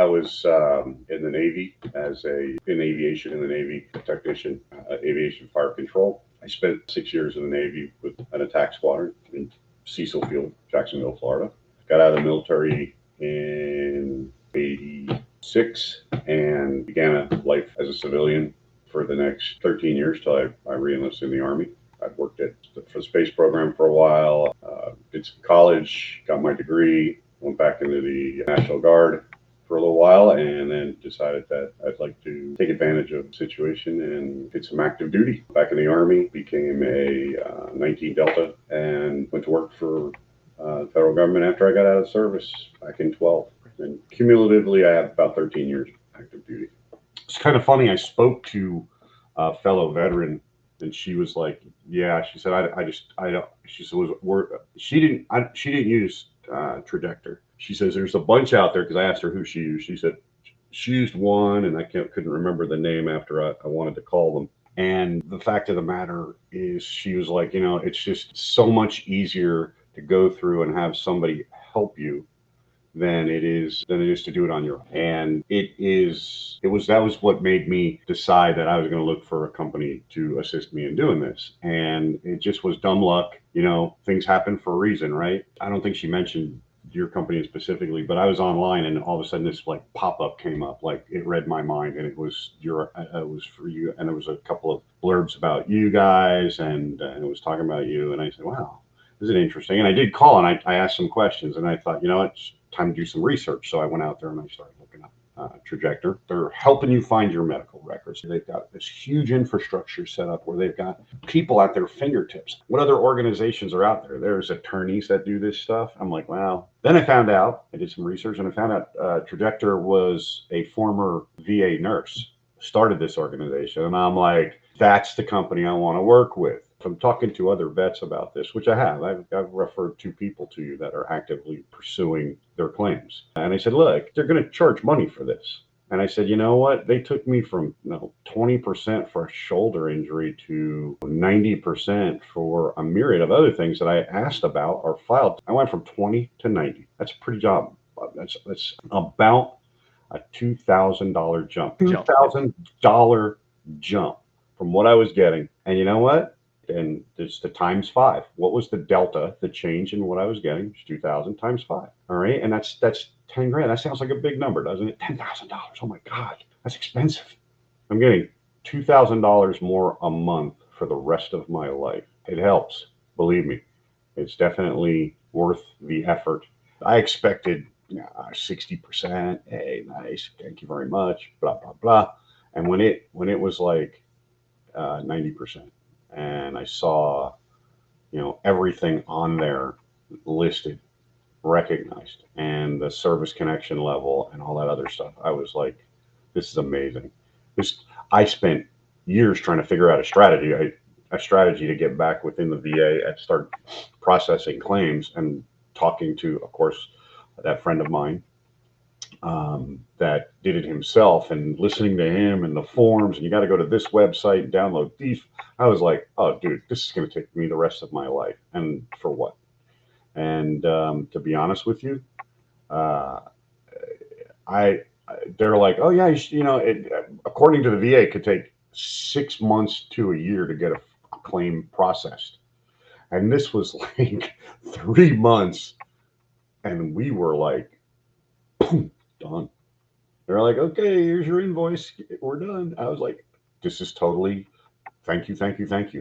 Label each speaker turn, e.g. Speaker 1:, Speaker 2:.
Speaker 1: I was in the Navy in aviation in the Navy, technician, aviation fire control. I spent 6 years in the Navy with an attack squadron in Cecil Field, Jacksonville, Florida. Got out of the military in '86 and began a life as a civilian for the next 13 years till I re-enlisted in the Army. I worked for the space program for a while, did some college, got my degree, went back into the National Guard for a little while, and then decided that I'd like to take advantage of the situation and did some active duty. Back in the Army, became a 19 Delta, and went to work for the federal government after I got out of service back in 12. And cumulatively, I have about 13 years active duty. It's kind of funny. I spoke to a fellow veteran, and she was like, "Yeah," she said, I don't." She said, she didn't use Trajector. She says there's a bunch out there because I asked her who she used. She said she used one, and I couldn't remember the name after I wanted to call them. And the fact of the matter is, she was like, it's just so much easier to go through and have somebody help you than it is to do it on your own. And that was what made me decide that I was going to look for a company to assist me in doing this. And it just was dumb luck. Things happen for a reason, right? I don't think she mentioned your company specifically, but I was online and all of a sudden this like pop-up came up, like it read my mind, and it was for you, and there was a couple of blurbs about you guys, and it was talking about you, and I said, wow, this is interesting. And I did call and I asked some questions, and I thought, it's time to do some research. So I went out there and I started looking up Trajector. They're helping you find your medical records. They've got this huge infrastructure set up where they've got people at their fingertips. What other organizations are out there? There's attorneys that do this stuff. I'm like, wow. Then I found out, I did some research, and I found out Trajector was a former VA nurse, started this organization. And I'm like, that's the company I want to work with. I'm talking to other vets about this, which I have. I've referred 2 people to you that are actively pursuing their claims. And I said, look, they're going to charge money for this. And I said, you know what? They took me from 20% for a shoulder injury to 90% for a myriad of other things that I asked about or filed. I went from 20 to 90. That's a pretty job. That's about a $2,000 jump. $2,000 jump from what I was getting. And you know what? And it's the times 5. What was the delta, the change in what I was getting? It's 2,000 times 5. All right. And that's 10 grand. That sounds like a big number, doesn't it? $10,000. Oh my God, that's expensive. I'm getting $2,000 more a month for the rest of my life. It helps. Believe me, it's definitely worth the effort. I expected 60%. Hey, nice. Thank you very much. Blah, blah, blah. And when it was like 90%. And I saw, everything on there listed, recognized, and the service connection level and all that other stuff. I was like, this is amazing. I spent years trying to figure out a strategy to get back within the VA and start processing claims, and talking to, of course, that friend of mine that did it himself, and listening to him and the forms, and you got to go to this website and download these. I was like, oh, dude, this is going to take me the rest of my life. And for what? And to be honest with you, they're like, oh yeah, according to the VA, it could take 6 months to a year to get a claim processed. And this was like 3 months, and we were like, boom, done. They're like, okay, here's your invoice. We're done. I was like, this is totally, thank you, thank you, thank you.